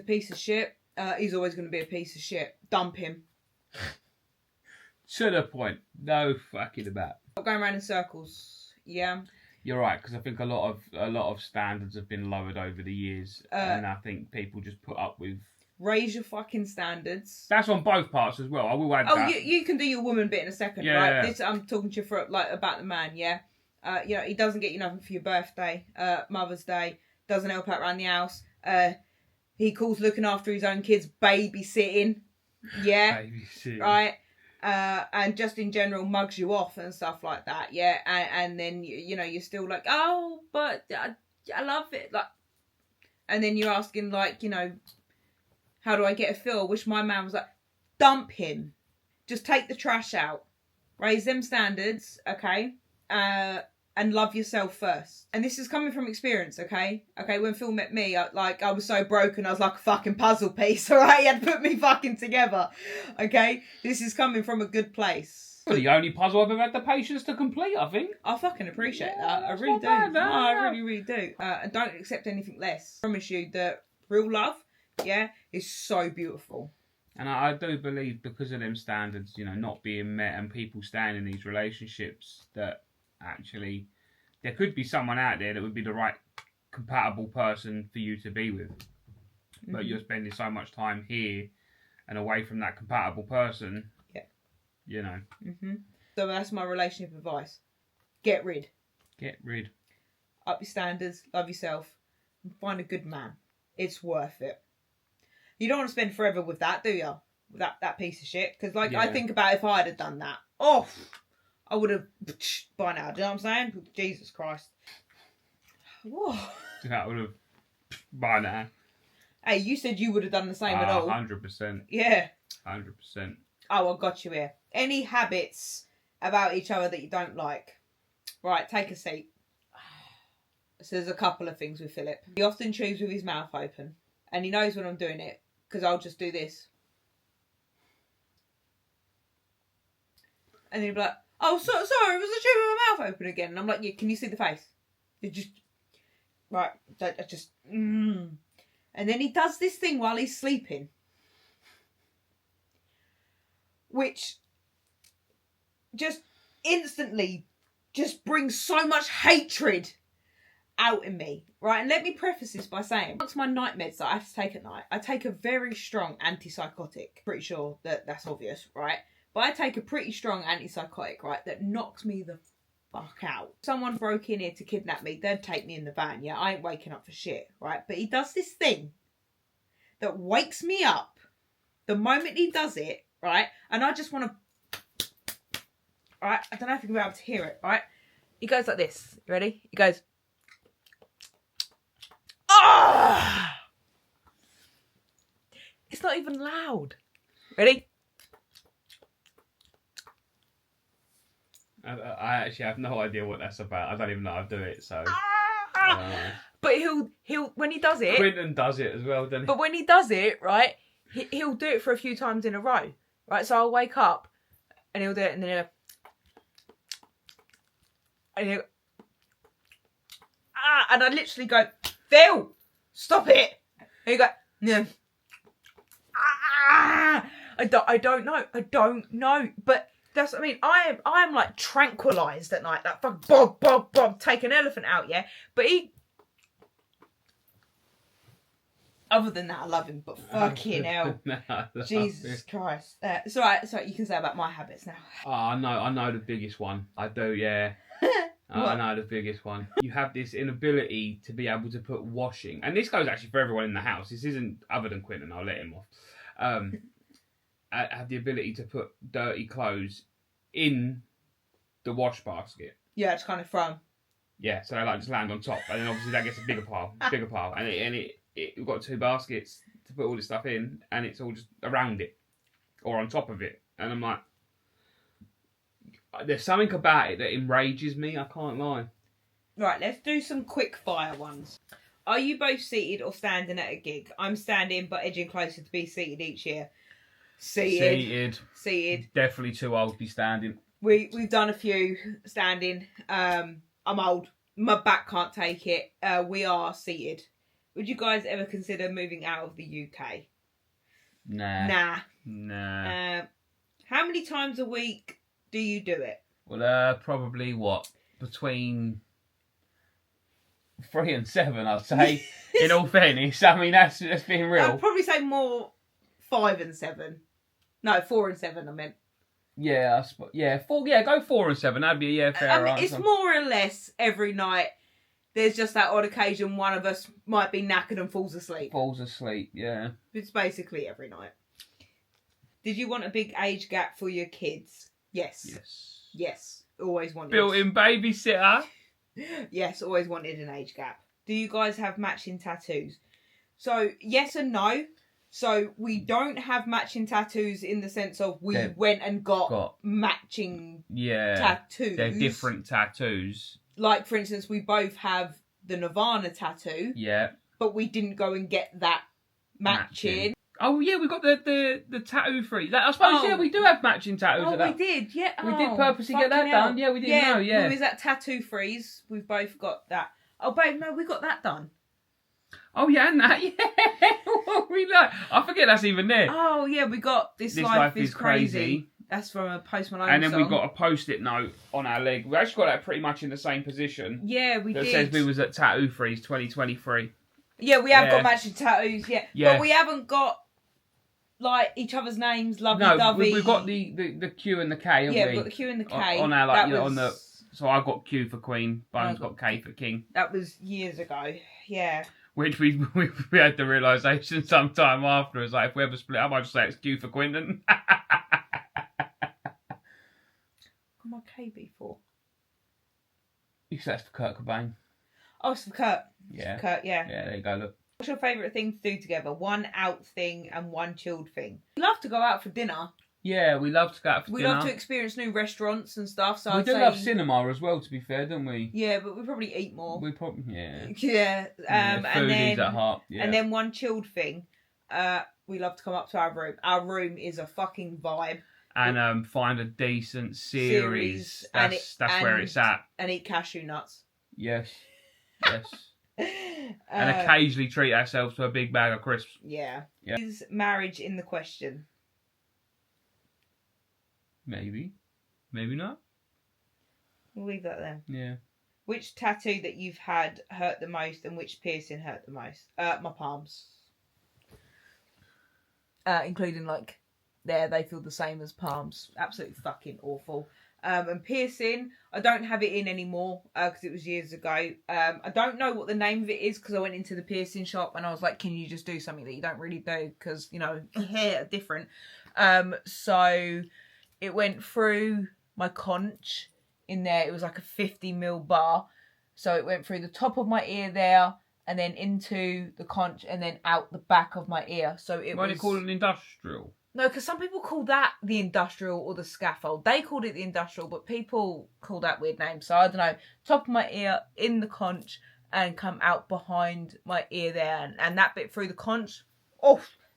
piece of shit, he's always going to be a piece of shit. Dump him.
To the point. No fucking about.
Not going around in circles. Yeah.
You're right, because I think a lot of standards have been lowered over the years, and I think people just put up with...
Raise your fucking standards.
That's on both parts as well. I will add that.
Oh, you can do your woman bit in a second, right? This, I'm talking to you for about the man, yeah? You know, he doesn't get you nothing for your birthday, Mother's Day, doesn't help out around the house. He calls looking after his own kids babysitting. Yeah.
Babysitting.
Right. And just in general mugs you off and stuff like that. Yeah. And then, you know, you're still like, oh, but I love it. Like, and then you're asking, like, you know, how do I get a feel? I wish my man was like, dump him. Just take the trash out. Raise them standards, okay? And love yourself first. And this is coming from experience, okay? Okay, when Phil met me, I was so broken, I was like a fucking puzzle piece, alright? He had put me fucking together, okay? This is coming from a good place.
Well, the only puzzle I've ever had the patience to complete, I think.
I fucking appreciate that. I really do. No, I really, really do. And don't accept anything less. I promise you that real love, yeah, is so beautiful.
And I do believe, because of them standards, you know, not being met and people staying in these relationships, that actually there could be someone out there that would be the right compatible person for you to be with. Mm-hmm. But you're spending so much time here and away from that compatible person.
Yeah.
You know.
Mm-hmm. So that's my relationship advice. Get rid.
Get rid.
Up your standards, love yourself, and find a good man. It's worth it. You don't want to spend forever with that, do you? With that piece of shit. Because, like, yeah. I think about if I had done that. Oh, I would have by now. Do you know what I'm saying? Jesus Christ. Whoa.
That would have by now.
Hey, you said you would have done the same at all.
100%.
Yeah.
100%.
Oh, I got you here. Any habits about each other that you don't like? Right, take a seat. So there's a couple of things with Philip. He often chews with his mouth open. And he knows when I'm doing it. Because I'll just do this. And he'll be like, oh, sorry, it was a chew with my mouth open again. And I'm like, yeah, can you see the face? You just... Right, I just... And then he does this thing while he's sleeping. Which just instantly just brings so much hatred out in me, right? And let me preface this by saying, amongst my night meds that I have to take at night, I take a very strong antipsychotic. Pretty sure that's obvious, right? But I take a pretty strong antipsychotic, right, that knocks me the fuck out. Someone broke in here to kidnap me, they'd take me in the van, yeah? I ain't waking up for shit, right? But he does this thing that wakes me up the moment he does it, right? And I just want to... Right? I don't know if you'll be able to hear it, right? He goes like this. You ready? He goes... Ah! It's not even loud. Ready?
I actually have no idea what that's about. I don't even know how to do it, so...
But he'll when he does it...
Quentin does it as well, doesn't he?
But when he does it, right, he'll do it for a few times in a row, right? So I'll wake up and he'll do it and then he'll... And I literally go, Phil, stop it. And you go, no. I don't know. But that's what I mean. I am like tranquilized at night. Like fuck, Bob, take an elephant out, yeah. But he. Other than that, I love him. But fucking hell, Jesus Christ. It's alright. It's alright. You can say about my habits now.
Oh, I know the biggest one. I do, yeah. I know the biggest one. You have this inability to be able to put washing, and this goes actually for everyone in the house. This isn't other than Quentin. I'll let him off. I have the ability to put dirty clothes in the wash basket.
Yeah, it's kind of from.
Yeah, so they like just land on top, and then obviously that gets a bigger pile, and we've got 2 baskets to put all this stuff in, and it's all just around it or on top of it, and I'm like, there's something about it that enrages me. I can't lie.
Right, let's do some quick fire ones. Are you both seated or standing at a gig? I'm standing, but edging closer to be seated each year. Seated.
Definitely too old to be standing.
We've done a few standing. I'm old. My back can't take it. We are seated. Would you guys ever consider moving out of the UK?
Nah.
How many times a week do you do it?
Well, probably between 3 and 7, I'd say. In all fairness, I mean that's being real.
I'd probably say more 5 and 7. No, 4 and 7. I meant.
Yeah, 4. Yeah, go 4 and 7. That'd be fair answer.
It's more or less every night. There's just that odd occasion one of us might be knackered and falls asleep.
Yeah.
It's basically every night. Did you want a big age gap for your kids? Yes. Always wanted.
Built-in babysitter.
Yes, always wanted an age gap. Do you guys have matching tattoos? So, yes and no. So, we don't have matching tattoos in the sense of we went and got matching tattoos.
They're different tattoos.
Like, for instance, we both have the Nirvana tattoo.
Yeah.
But we didn't go and get that matching.
Oh, yeah, we got the tattoo free. I suppose, we do have matching tattoos.
Oh, we did, yeah.
We did purposely get that done. Yeah, we didn't know,
we was at Tattoo Freeze. We've both got that. Oh, babe, no, we got that done.
Oh, yeah, and that, yeah. I forget that's even there.
Oh, yeah, we got This Life is Crazy. That's from a Post Malone
And then
song.
we got a Post-it note on our leg. We actually got that pretty much in the same position.
Yeah, we did.
That says we was at Tattoo Freeze 2023.
Yeah, we have got matching tattoos, yeah. But we haven't got, like, each other's names, lovey-dovey.
No, we've got the Q and the K, haven't we?
Yeah, we've got the Q and the K.
On our, so I got Q for Queen, Bones got K for King.
That was years ago, yeah.
Which we had the realisation sometime after. It's like, if we ever split up, I'd just say it's Q for Quinton.
What my K be for?
You said that's for Kurt Cobain.
Oh, it's for Kurt.
Yeah.
It's for Kurt, yeah.
Yeah, there you go, look.
What's your favourite thing to do together? One out thing and one chilled thing. We love to go out for dinner.
Yeah, we love to go out for dinner.
We love to experience new restaurants and stuff. So
we do love cinema as well, to be fair, don't we?
Yeah, but we probably eat more.
Yeah.
Yeah.
Foodies at heart. Yeah.
And then one chilled thing. We love to come up to our room. Our room is a fucking vibe.
And find a decent series. That's where it's at.
And eat cashew nuts.
Yes. And occasionally treat ourselves to a big bag of crisps.
Yeah. Is marriage in the question?
Maybe. Maybe not.
We'll leave that then.
Yeah.
Which tattoo that you've had hurt the most, and which piercing hurt the most? My palms. Including like, they feel the same as palms. Absolutely fucking awful. And piercing, I don't have it in anymore because it was years ago. I don't know what the name of it is because I went into the piercing shop and I was like, can you just do something that you don't really do? Because, you know, hair are different. So it went through my conch in there. It was like a 50mm bar. So it went through the top of my ear there and then into the conch and then out the back of my ear. So it
Why do you call it an industrial?
No, because some people call that the industrial or the scaffold. They called it the industrial, but people call that weird name. So I don't know. Top of my ear, in the conch, and come out behind my ear there. And that bit through the conch,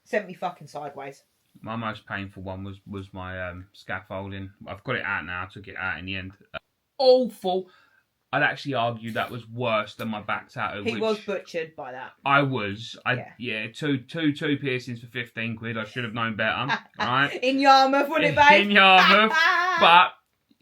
sent me fucking sideways.
My most painful one was my scaffolding. I've got it out now. I took it out in the end. Awful. I'd actually argue that was worse than my back tattoo.
He was butchered by that.
I was. Two piercings for 15 quid. I should have known better. Right?
In Yarmouth, wouldn't it, babe?
In Yarmouth. But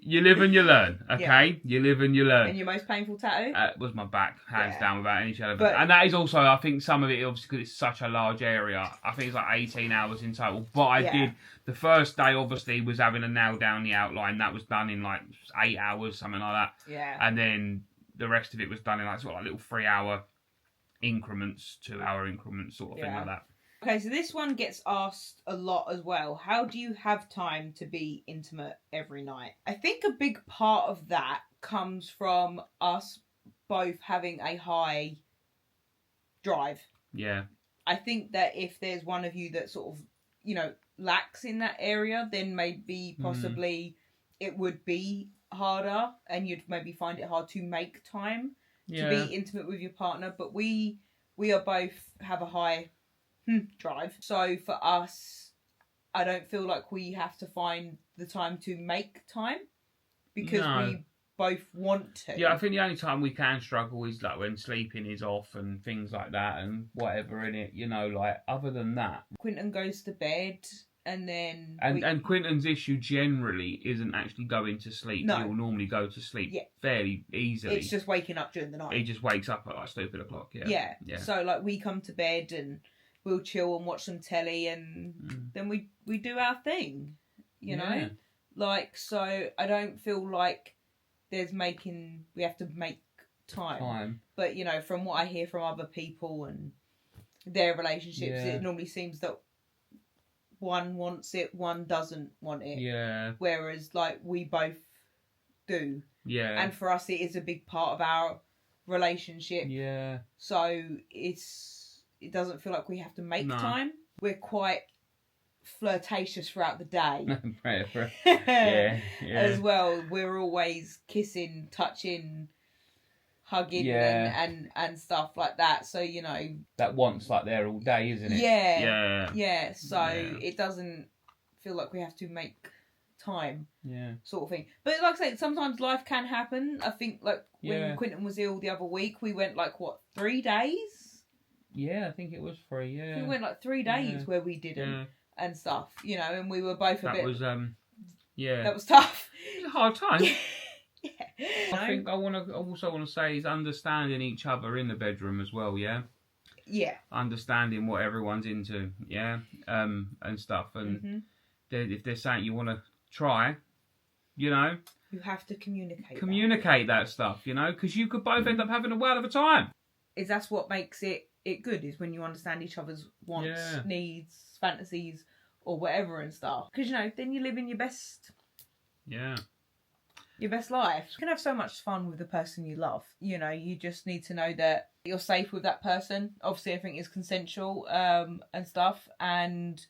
you live and you learn, okay? Yeah. You live and you learn.
And your most painful tattoo?
Was my back, hands down, without any shadow. And that is also, I think, some of it, obviously, because it's such a large area. I think it's like 18 hours in total. But I did, the first day, obviously, was having a nail down the outline. That was done in like 8 hours, something like that.
Yeah.
And then the rest of it was done in like sort of like little 3-hour increments, 2-hour increments, sort of thing like that.
Okay, so this one gets asked a lot as well. How do you have time to be intimate every night? I think a big part of that comes from us both having a high drive.
Yeah.
I think that if there's one of you that sort of, you know, lacks in that area, then maybe possibly it would be harder and you'd maybe find it hard to make time to be intimate with your partner. But we are both have a high drive. So for us, I don't feel like we have to find the time to make time because we both want to.
Yeah, I think the only time we can struggle is like when sleeping is off and things like that and whatever in it, you know, like other than that.
Quinton goes to bed and then...
And Quinton's issue generally isn't actually going to sleep.
No.
He'll normally go to sleep fairly easily.
It's just waking up during the night.
He just wakes up at like stupid o'clock,
yeah. So like we come to bed and we'll chill and watch some telly and then we do our thing, you know? Like, so I don't feel like we have to make time. But, you know, from what I hear from other people and their relationships, it normally seems that one wants it, one doesn't want it. Yeah. Whereas, like, we both do. Yeah. And for us, it is a big part of our relationship. Yeah. So it doesn't feel like we have to make time. We're quite flirtatious throughout the day. As well. We're always kissing, touching, hugging and stuff like that. So, you know.
That want's like there all day, isn't it?
Yeah. So it doesn't feel like we have to make time. Yeah. Sort of thing. But like I say, sometimes life can happen. I think like when Quinton was ill the other week, we went like 3 days?
Yeah, I think it was 3, yeah.
We went like 3 days where we didn't and stuff, you know, and we were both a bit... That was tough.
It was a hard time. I think I also want to say is understanding each other in the bedroom as well, yeah? Yeah. Understanding what everyone's into, yeah? And stuff. And if there's something you want to try, you know...
You have to communicate.
Communicate that stuff, you know? Because you could both end up having a whale of a time.
That's what makes it good, is when you understand each other's wants, needs, fantasies, or whatever and stuff. Because, you know, then you live in your best... Yeah. Your best life. You can have so much fun with the person you love. You know, you just need to know that you're safe with that person. Obviously, everything is consensual and stuff. And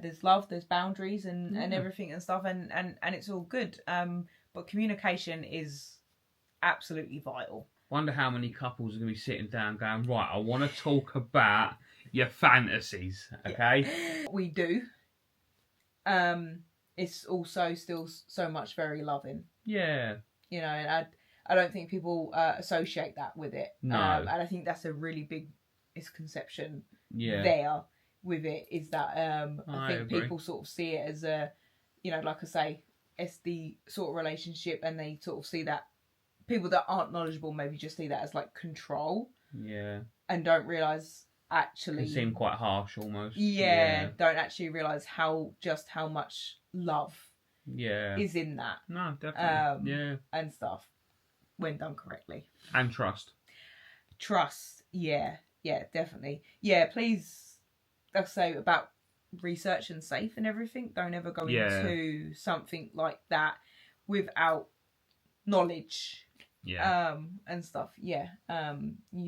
there's love, there's boundaries and everything and stuff. And it's all good. But communication is absolutely vital.
Wonder how many couples are going to be sitting down going, right, I want to talk about your fantasies, okay?
Yeah. We do. It's also still so much very loving. Yeah. You know, and I don't think people associate that with it. No. And I think that's a really big misconception there with it, is that I think people sort of see it as a, you know, like I say, it's the sort of relationship and they sort of see that people that aren't knowledgeable maybe just see that as like control.
Yeah.
And don't realise actually...
It can seem quite harsh almost.
Yeah, don't actually realise how much love is in that.
No, definitely.
And stuff, when done correctly.
And trust.
Trust, yeah, definitely. Yeah, please, like I say, about research and safe and everything, don't ever go into something like that without knowledge. And stuff. You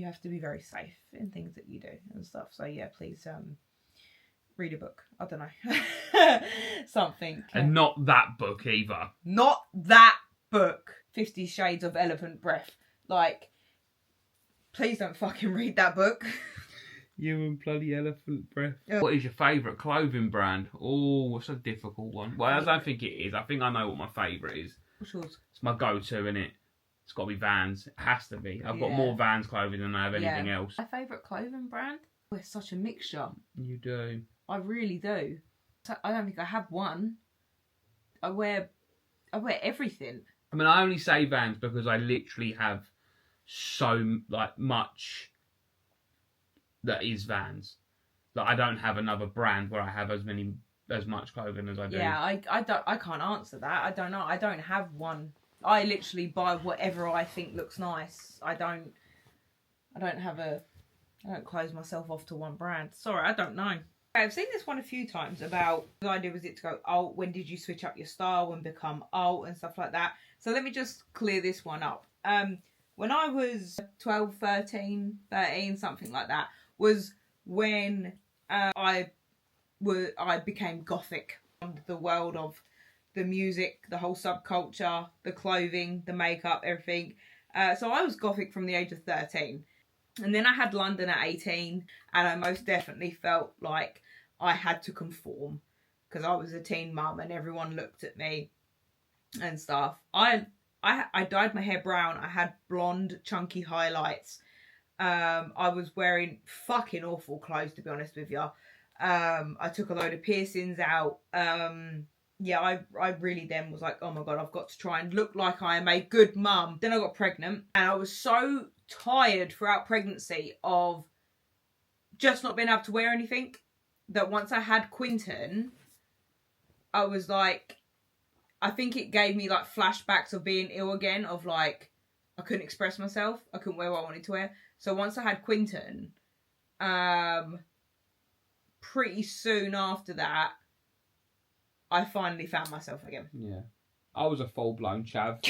have to be very safe in things that you do and stuff. So please read a book. I don't know. Something.
And not that book either.
Not that book. 50 Shades of Elephant Breath. Like, please don't fucking read that book.
You and bloody elephant breath. What is your favourite clothing brand? Oh, what's a difficult one? Well, I don't think it is. I think I know what my favourite is.
What's yours?
It's my go-to, innit? It's got to be Vans. It has to be. I've got more Vans clothing than I have anything else.
My favourite clothing brand? We're such a mixture.
You do.
I really do. I don't think I have one. I wear everything.
I mean, I only say Vans because I literally have so much that is Vans. Like, I don't have another brand where I have as much clothing as I do.
Yeah, I can't answer that. I don't know. I don't have one. I literally buy whatever I think looks nice. I don't close myself off to one brand. Sorry, I don't know. I've seen this one a few times about the idea was it to go alt, when did you switch up your style and become alt and stuff like that. So let me just clear this one up. When I was 12, 13, something like that, was when I became gothic. The world of the music, the whole subculture, the clothing, the makeup, everything. So I was gothic from the age of 13. And then I had London at 18, and I most definitely felt like I had to conform because I was a teen mum and everyone looked at me and stuff. I dyed my hair brown. I had blonde, chunky highlights. I was wearing fucking awful clothes, to be honest with you. I took a load of piercings out. I really then was like, oh my God, I've got to try and look like I am a good mum. Then I got pregnant and I was so tired throughout pregnancy of just not being able to wear anything that once I had Quinton, I was like, I think it gave me like flashbacks of being ill again, of like, I couldn't express myself. I couldn't wear what I wanted to wear. So once I had Quinton, pretty soon after that, I finally found myself again.
Yeah. I was a full-blown chav.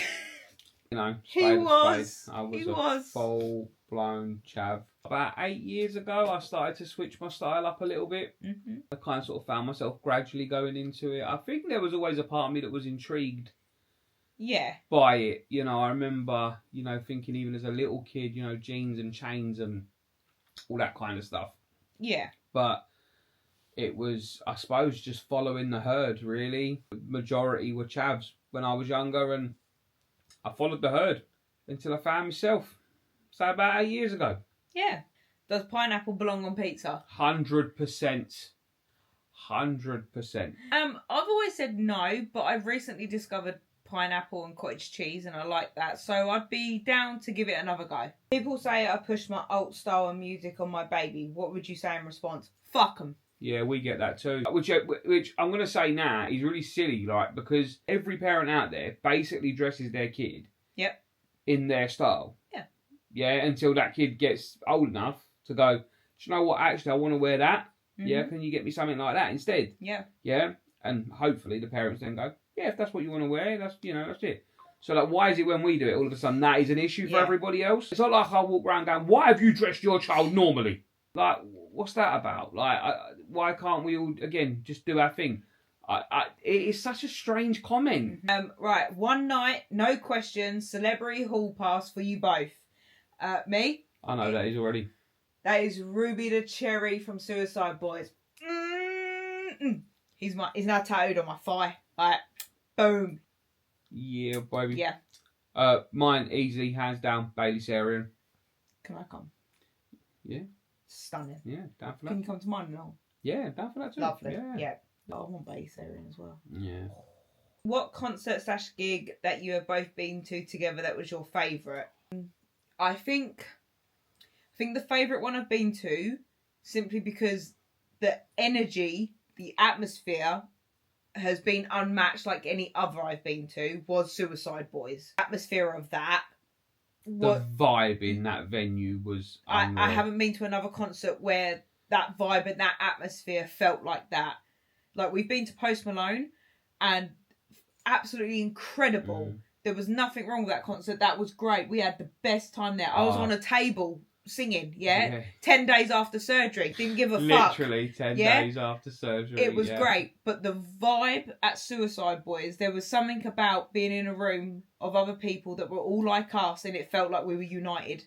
You know,
he was.
I was full-blown chav. About 8 years ago, I started to switch my style up a little bit. Mm-hmm. I kind of sort of found myself gradually going into it. I think there was always a part of me that was intrigued by it. You know, I remember, you know, thinking even as a little kid, you know, jeans and chains and all that kind of stuff.
Yeah.
But it was, I suppose, just following the herd, really. The majority were chavs when I was younger, and I followed the herd until I found myself. So about 8 years ago.
Yeah. Does pineapple belong on pizza?
100%. 100%.
I've always said no, but I've recently discovered pineapple and cottage cheese, and I like that. So I'd be down to give it another go. People say I push my alt style and music on my baby. What would you say in response? Fuck them.
Yeah, we get that too. Which I'm going to say now is really silly, like, because every parent out there basically dresses their kid in their style.
Yeah.
Yeah, until that kid gets old enough to go, do you know what, actually, I want to wear that. Mm-hmm. Yeah, can you get me something like that instead?
Yeah.
Yeah, and hopefully the parents then go, yeah, if that's what you want to wear, that's it. So, like, why is it when we do it, all of a sudden that is an issue for everybody else? It's not like I walk around going, why have you dressed your child normally? Like, what's that about? Like, why can't we all, again, just do our thing? It is such a strange comment.
Right, one night, no questions, celebrity hall pass for you both. Me?
I know that is already.
That is Ruby the Cherry from Suicide Boys. Mm-mm. He's now tattooed on my thigh. Like, boom.
Yeah, baby.
Yeah.
Mine, easily, hands down, Bailey Sarian.
Can I come?
Yeah.
Stunning.
Yeah, down for that.
Can you come to mine and all?
Yeah, down for that too.
Lovely. Yeah. Oh, I want Bailey Sarian as well.
Yeah.
What concert / gig that you have both been to together that was your favourite? I think the favourite one I've been to, simply because the energy, the atmosphere has been unmatched like any other I've been to, was Suicide Boys. Atmosphere of that.
The vibe in that venue was unreal.
I haven't been to another concert where that vibe and that atmosphere felt like that. Like, we've been to Post Malone and absolutely incredible. There was nothing wrong with that concert. That was great. We had the best time there. I was on a table singing, 10 days after surgery. Didn't give a fuck.
Literally 10 days after surgery.
It was great. But the vibe at Suicide Boys, there was something about being in a room of other people that were all like us, and it felt like we were united.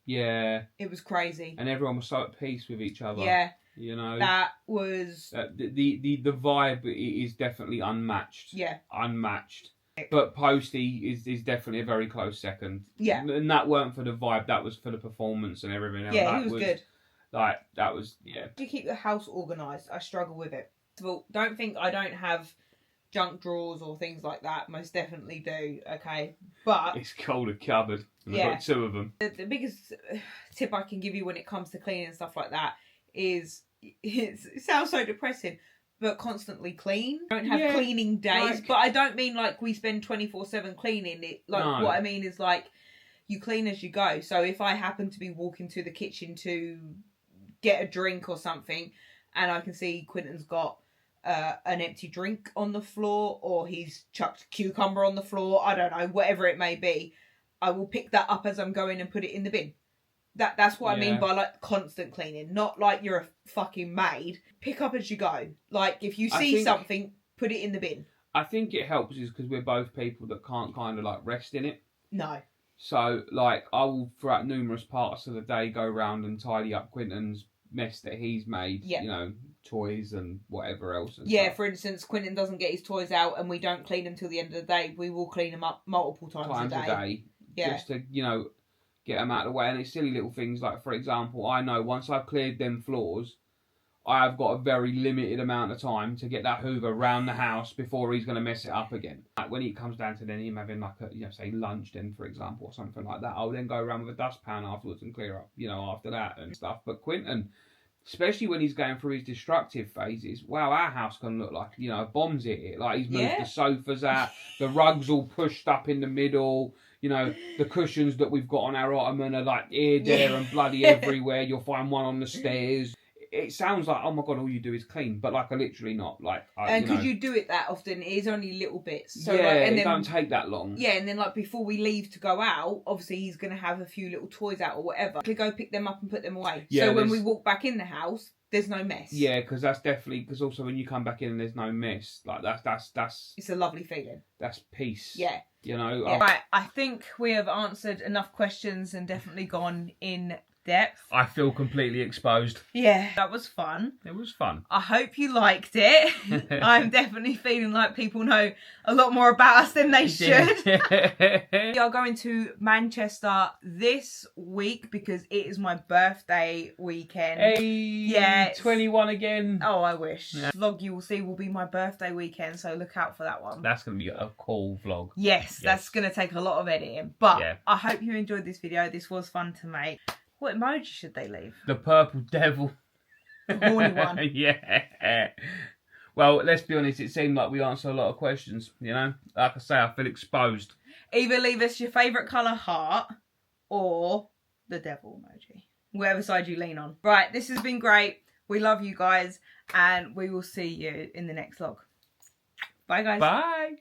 Yeah.
It was crazy.
And everyone was so at peace with each other.
Yeah.
You know?
That was...
the vibe is definitely unmatched.
Yeah.
Unmatched. But Posty is definitely a very close second.
Yeah.
And that weren't for the vibe, that was for the performance and everything else.
Yeah, he was good.
Like, that was, yeah.
To keep the house organised, I struggle with it. Well, don't think I don't have junk drawers or things like that. Most definitely do, okay? But...
It's called a cupboard. And I've got 2 of them.
The biggest tip I can give you when it comes to cleaning and stuff like that is... It sounds so depressing, but constantly clean. Don't have cleaning days, but I don't mean like we spend 24/7 cleaning it. Like, no. What I mean is like you clean as you go. So if I happen to be walking to the kitchen to get a drink or something, and I can see Quinton's got an empty drink on the floor, or he's chucked cucumber on the floor, I don't know, whatever it may be, I will pick that up as I'm going and put it in the bin. That's what I mean by like constant cleaning, not like you're a fucking maid. Pick up as you go. Like, if you see something, put it in the bin.
I think it helps is because we're both people that can't kind of like rest in it.
No.
So like I will throughout numerous parts of the day go around and tidy up Quinton's mess that he's made. You know, toys and whatever else. And stuff.
For instance, Quinton doesn't get his toys out and we don't clean them till the end of the day. We will clean them up multiple times a day.
Just to, you know, get them out of the way. And it's silly little things like, for example, I know once I've cleared them floors, I have got a very limited amount of time to get that Hoover round the house before he's going to mess it up again. Like when it comes down to then him having like a, you know, say lunch then, for example, or something like that, I'll then go around with a dustpan afterwards and clear up, you know, after that and stuff. But Quinton, especially when he's going through his destructive phases, wow, our house can look like, you know, a bomb's hit it. Like he's moved the sofas out, the rugs all pushed up in the middle. You know, the cushions that we've got on our ottoman are like here, there and bloody everywhere. You'll find one on the stairs. It sounds like, oh my God, all you do is clean. But like, literally not. Like,
and because you do it that often, it is only little bits. So
yeah,
like, and
it don't take that long.
Yeah, and then like before we leave to go out, obviously he's going to have a few little toys out or whatever. To go pick them up and put them away. Yeah, so when we walk back in the house, there's no mess.
Yeah, because that's definitely, because also when you come back in and there's no mess, like that's
it's a lovely feeling.
That's peace.
Yeah.
You know?
Yeah. Right, I think we have answered enough questions and definitely gone in depth.
I feel completely exposed.
Yeah, that was fun.
It was fun.
I hope you liked it. I'm definitely feeling like people know a lot more about us than they should. We are going to Manchester this week because it is my birthday weekend.
Hey, yeah, 21 again.
Oh, I wish. Yeah. Vlog you will see will be my birthday weekend, so look out for that one.
That's going to be a cool vlog.
Yes, that's going to take a lot of editing. But I hope you enjoyed this video. This was fun to make. What emoji should they leave?
The purple devil.
The horny one.
Yeah. Well, let's be honest, it seemed like we answered a lot of questions, you know? Like I say, I feel exposed.
Either leave us your favourite colour heart or the devil emoji. Whatever side you lean on. Right, this has been great. We love you guys and we will see you in the next vlog. Bye, guys.
Bye.